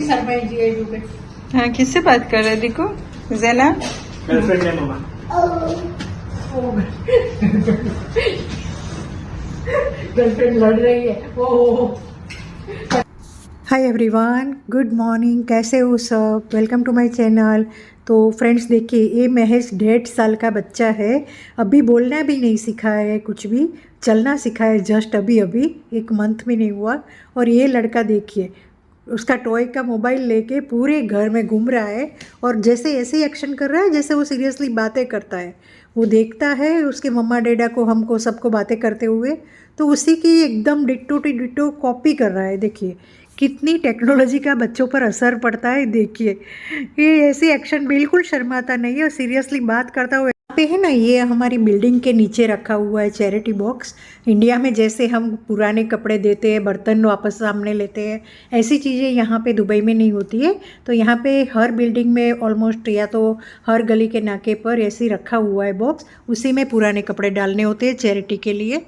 शर्माई जी है जो हाँ, किससे बात कर रहे हैं? देखो ज़ेना गर्लफ्रेंड है मामा। गर्लफ्रेंड लड़ रही है। Oh hi everyone, good morning. कैसे हो सब? Welcome to my channel. तो फ्रेंड्स देखिए, ये महज 1.5 साल का बच्चा है। अभी बोलना भी नहीं सीखा है, कुछ भी चलना सीखा है जस्ट अभी 1 मंथ भी नहीं हुआ। और ये लड़का देखिए, उसका टॉय का मोबाइल लेके पूरे घर में घूम रहा है और जैसे ऐसे ही एक्शन कर रहा है जैसे वो सीरियसली बातें करता है। वो देखता है उसके मम्मा डैडा को, हमको सबको बातें करते हुए, तो उसी की एकदम डिट्टो कॉपी कर रहा है। देखिए कितनी टेक्नोलॉजी का बच्चों पर असर पड़ता है। देखिए ये ऐसी एक्शन बिल्कुल शर्माता नहीं है और सीरियसली बात करता हुआ पे है ना। ये हमारी बिल्डिंग के नीचे रखा हुआ है चैरिटी बॉक्स। इंडिया में जैसे हम पुराने कपड़े देते हैं, बर्तन वापस सामने लेते हैं, ऐसी चीज़ें यहाँ पे दुबई में नहीं होती है। तो यहाँ पे हर बिल्डिंग में ऑलमोस्ट, या तो हर गली के नाके पर ऐसे ही रखा हुआ है बॉक्स। उसी में पुराने कपड़े डालने होते हैं चैरिटी के लिए,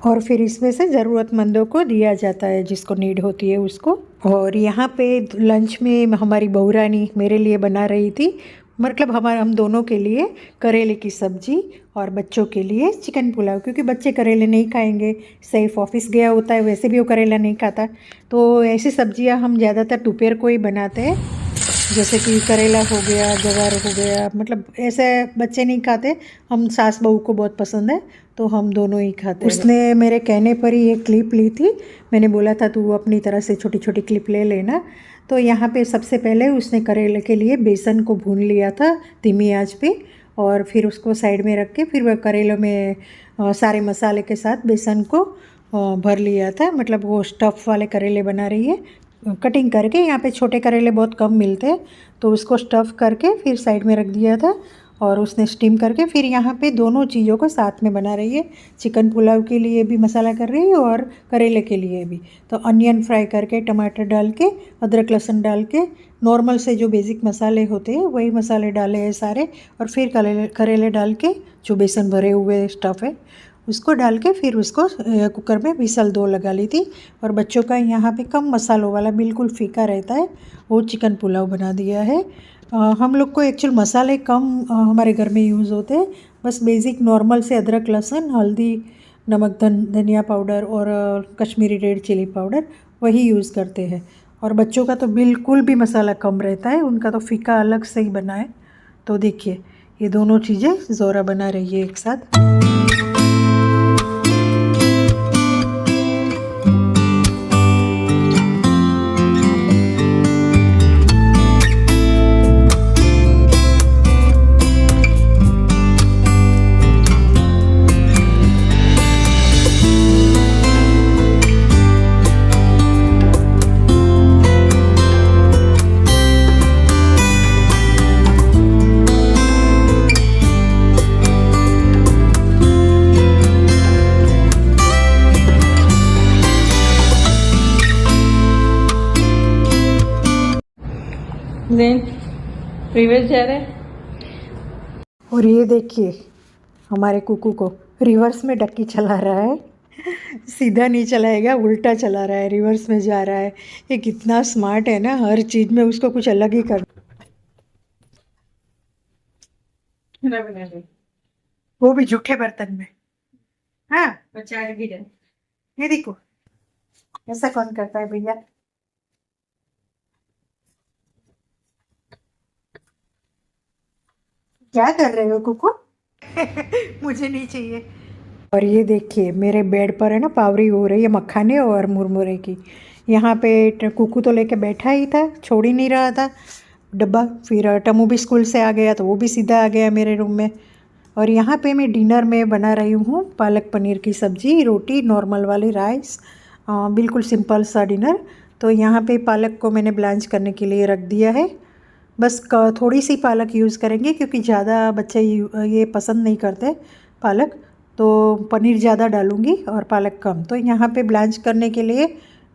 और फिर इसमें से ज़रूरतमंदों को दिया जाता है, जिसको नीड होती है उसको। और यहाँ पे लंच में हमारी बहू रानी मेरे लिए बना रही थी, मतलब हम दोनों के लिए करेले की सब्ज़ी और बच्चों के लिए चिकन पुलाव, क्योंकि बच्चे करेले नहीं खाएंगे। सैफ ऑफिस गया होता है, वैसे भी वो करेला नहीं खाता। तो ऐसी सब्जियाँ हम ज़्यादातर दोपहर को ही बनाते हैं, जैसे कि करेला हो गया, गवार हो गया, मतलब ऐसे बच्चे नहीं खाते, हम सास बहू को बहुत पसंद है तो हम दोनों ही खाते हैं। उसने मेरे कहने पर ही एक क्लिप ली थी। मैंने बोला था तू अपनी तरह से छोटी छोटी क्लिप ले लेना। तो यहाँ पे सबसे पहले उसने करेले के लिए बेसन को भून लिया था धीमी आंच पे, और फिर उसको साइड में रख के फिर वह करेलों में सारे मसाले के साथ बेसन को भर लिया था। मतलब वो स्टफ़ वाले करेले बना रही है, कटिंग करके। यहाँ पे छोटे करेले बहुत कम मिलते हैं, तो उसको स्टफ़ करके फिर साइड में रख दिया था और उसने स्टीम करके फिर यहाँ पे दोनों चीज़ों को साथ में बना रही है। चिकन पुलाव के लिए भी मसाला कर रही है और करेले के लिए भी। तो अनियन फ्राई करके, टमाटर डाल के, अदरक लहसुन डाल के, नॉर्मल से जो बेसिक मसाले होते हैं वही मसाले डाले हैं सारे, और फिर करेले डाल के जो बेसन भरे हुए स्टफ़ है उसको डाल के फिर उसको कुकर में विसल 2 लगा ली थी। और बच्चों का यहाँ पे कम मसालों वाला बिल्कुल फीका रहता है वो चिकन पुलाव बना दिया है। हम लोग को एक्चुअल मसाले कम हमारे घर में यूज़ होते हैं, बस बेसिक नॉर्मल से अदरक लहसुन, हल्दी, नमक, धनिया पाउडर और कश्मीरी रेड चिली पाउडर वही यूज़ करते हैं। और बच्चों का तो बिल्कुल भी मसाला कम रहता है, उनका तो फीका अलग से ही बना है। तो देखिए ये दोनों चीज़ें ज़ोरा बना रही है एक साथ। देन रिवर्स जा रहे हैं। और ये देखिए हमारे कुकू को रिवर्स में डक्की चला रहा है। सीधा नहीं चलाएगा, उल्टा चला रहा है, रिवर्स में जा रहा है। ये कितना स्मार्ट है ना, हर चीज़ में उसको कुछ अलग ही कर। वो भी जूठे बर्तन में। हाँ बचा भी रहे। ये देखो ऐसा कौन करता है भैया। क्या कर रहे हो कुकू? मुझे नहीं चाहिए। और ये देखिए मेरे बेड पर है ना पावरी हो रही है मखाने और मुरमुरे की। यहाँ पे कुकू तो लेके बैठा ही था, छोड़ ही नहीं रहा था डब्बा। फिर टमू भी स्कूल से आ गया तो वो भी सीधा आ गया मेरे रूम में। और यहाँ पे मैं डिनर में बना रही हूँ पालक पनीर की सब्ज़ी, रोटी, नॉर्मल वाली राइस, बिल्कुल सिंपल सा डिनर। तो यहाँ पे पालक को मैंने ब्लांच करने के लिए रख दिया है। बस थोड़ी सी पालक यूज़ करेंगे क्योंकि ज़्यादा बच्चे ये पसंद नहीं करते पालक, तो पनीर ज़्यादा डालूँगी और पालक कम। तो यहाँ पे ब्लांच करने के लिए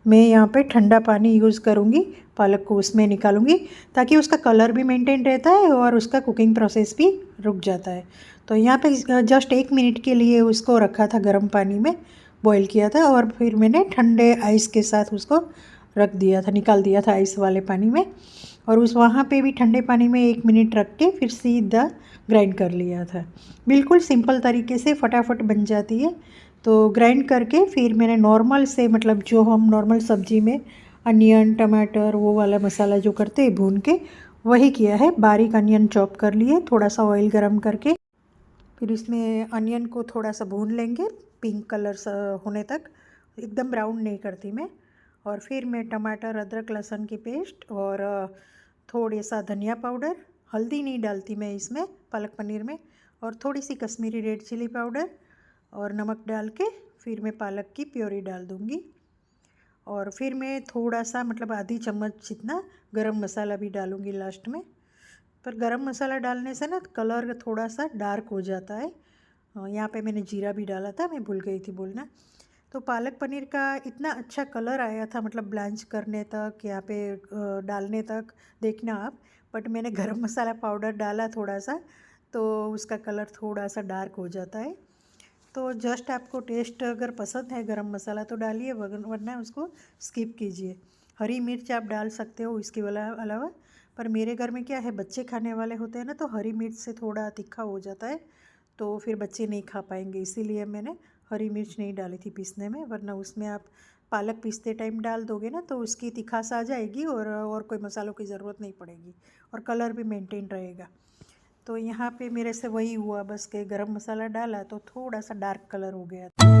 मैं यहाँ पे ठंडा पानी यूज़ करूँगी, पालक को उसमें निकालूँगी ताकि उसका कलर भी मेंटेन रहता है और उसका कुकिंग प्रोसेस भी रुक जाता है। तो यहाँ पे जस्ट 1 मिनट के लिए उसको रखा था गर्म पानी में, बॉईल किया था और फिर मैंने ठंडे आइस के साथ उसको रख दिया था, निकाल दिया था आइस वाले पानी में, और उस वहाँ पे भी ठंडे पानी में 1 मिनट रख के फिर सीधा ग्राइंड कर लिया था। बिल्कुल सिंपल तरीके से फटाफट बन जाती है। तो ग्राइंड करके फिर मैंने नॉर्मल से, मतलब जो हम नॉर्मल सब्ज़ी में अनियन टमाटर वो वाला मसाला जो करते हैं भून के, वही किया है। बारीक अनियन चॉप कर लिए, थोड़ा सा ऑयल गरम करके फिर इसमें अनियन को थोड़ा सा भून लेंगे पिंक कलर होने तक, एकदम ब्राउन नहीं करती मैं। और फिर मैं टमाटर अदरक लहसुन की पेस्ट और थोड़ा सा धनिया पाउडर, हल्दी नहीं डालती मैं इसमें पालक पनीर में, और थोड़ी सी कश्मीरी रेड चिली पाउडर और नमक डाल के फिर मैं पालक की प्योरी डाल दूँगी। और फिर मैं थोड़ा सा, मतलब आधी चम्मच जितना गरम मसाला भी डालूँगी लास्ट में। पर गरम मसाला डालने से ना कलर थोड़ा सा डार्क हो जाता है। यहाँ पे मैंने जीरा भी डाला था, मैं भूल गई थी बोलना। तो पालक पनीर का इतना अच्छा कलर आया था, मतलब ब्लांच करने तक, यहाँ पे डालने तक देखना आप। बट मैंने गरम मसाला पाउडर डाला थोड़ा सा, तो उसका कलर थोड़ा सा डार्क हो जाता है। तो जस्ट आपको टेस्ट अगर पसंद है गरम मसाला तो डालिए, वरना उसको स्किप कीजिए। हरी मिर्च आप डाल सकते हो इसके अलावा, पर मेरे घर में क्या है, बच्चे खाने वाले होते हैं ना, तो हरी मिर्च से थोड़ा तीखा हो जाता है, तो फिर बच्चे नहीं खा पाएंगे, इसीलिए मैंने हरी मिर्च नहीं डाली थी पीसने में। वरना उसमें आप पालक पीसते टाइम डाल दोगे ना तो उसकी तीखास आ जाएगी और कोई मसालों की ज़रूरत नहीं पड़ेगी, और कलर भी मेंटेन रहेगा। तो यहाँ पे मेरे से वही हुआ, बस के गरम मसाला डाला तो थोड़ा सा डार्क कलर हो गया था।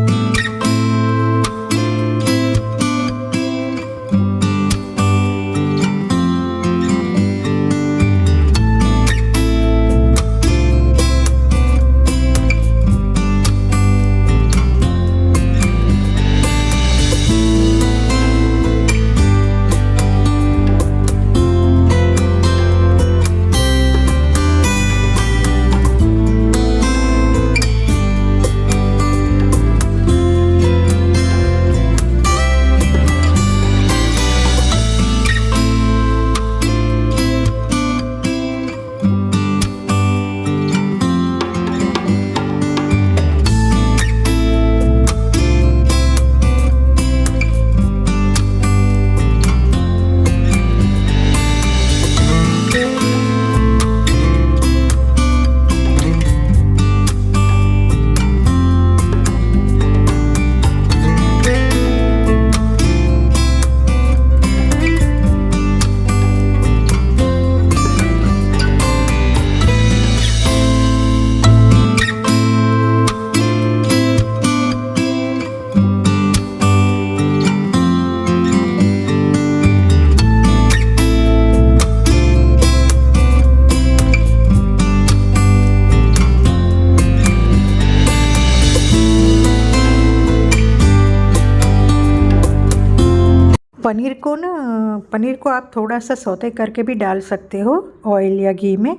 पनीर को आप थोड़ा सा सौते करके भी डाल सकते हो ऑयल या घी में।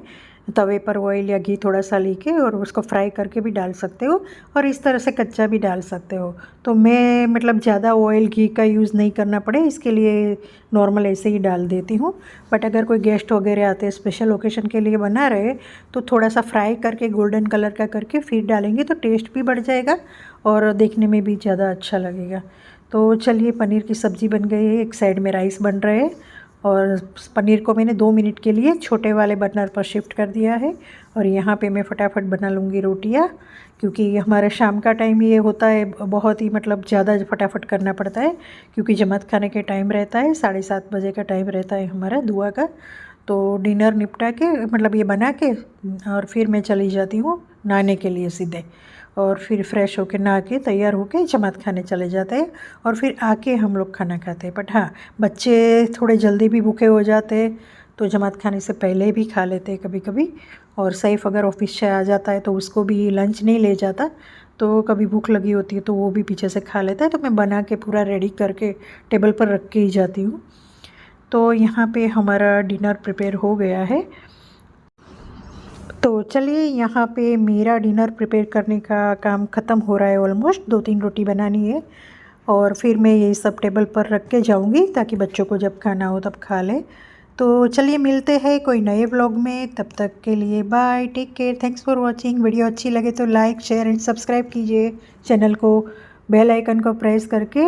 तवे पर ऑयल या घी थोड़ा सा लेके और उसको फ्राई करके भी डाल सकते हो, और इस तरह से कच्चा भी डाल सकते हो। तो मैं मतलब ज़्यादा ऑयल घी का यूज़ नहीं करना पड़े इसके लिए नॉर्मल ऐसे ही डाल देती हूँ। बट अगर कोई गेस्ट वगैरह आते हैं, स्पेशल ओकेशन के लिए बना रहे, तो थोड़ा सा फ्राई करके गोल्डन कलर का करके फिर डालेंगे तो टेस्ट भी बढ़ जाएगा और देखने में भी ज़्यादा अच्छा लगेगा। तो चलिए, पनीर की सब्ज़ी बन गई है, एक साइड में राइस बन रहे हैं, और पनीर को मैंने 2 मिनट के लिए छोटे वाले बर्नर पर शिफ्ट कर दिया है। और यहाँ पे मैं फटाफट बना लूँगी रोटियाँ, क्योंकि हमारे शाम का टाइम ये होता है, बहुत ही मतलब ज़्यादा फटाफट करना पड़ता है, क्योंकि जमात खाने के टाइम रहता है, 7:30 बजे का टाइम रहता है हमारा दुआ का। तो डिनर निपटा के, मतलब ये बना के, और फिर मैं चली जाती हूँ नहाने के लिए सीधे, और फिर फ्रेश होके नहा के तैयार होके जमात खाने चले जाते हैं, और फिर आके हम लोग खाना खाते हैं। बट हाँ, बच्चे थोड़े जल्दी भी भूखे हो जाते हैं, तो जमात खाने से पहले भी खा लेते हैं कभी कभी। और सैफ अगर ऑफिस से आ जाता है तो उसको भी लंच नहीं ले जाता, तो कभी भूख लगी होती है तो वो भी पीछे से खा लेता है। तो मैं बना के पूरा रेडी करके टेबल पर रख के ही जाती हूँ। तो यहाँ पे हमारा डिनर प्रिपेयर हो गया है। तो चलिए, यहाँ पे मेरा डिनर प्रिपेयर करने का काम ख़त्म हो रहा है ऑलमोस्ट। 2-3 रोटी बनानी है, और फिर मैं ये सब टेबल पर रख के जाऊँगी ताकि बच्चों को जब खाना हो तब खा ले। तो चलिए, मिलते हैं कोई नए व्लॉग में, तब तक के लिए bye, take care, thanks for watching. Video अच्छी लगे तो लाइक, शेयर एंड सब्सक्राइब कीजिए चैनल को, बेल आइकन को प्रेस करके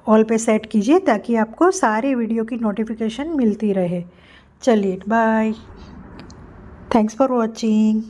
ऑल पे सेट कीजिए ताकि आपको सारे वीडियो की नोटिफिकेशन मिलती रहे। चलिए बाय, थैंक्स फॉर वॉचिंग।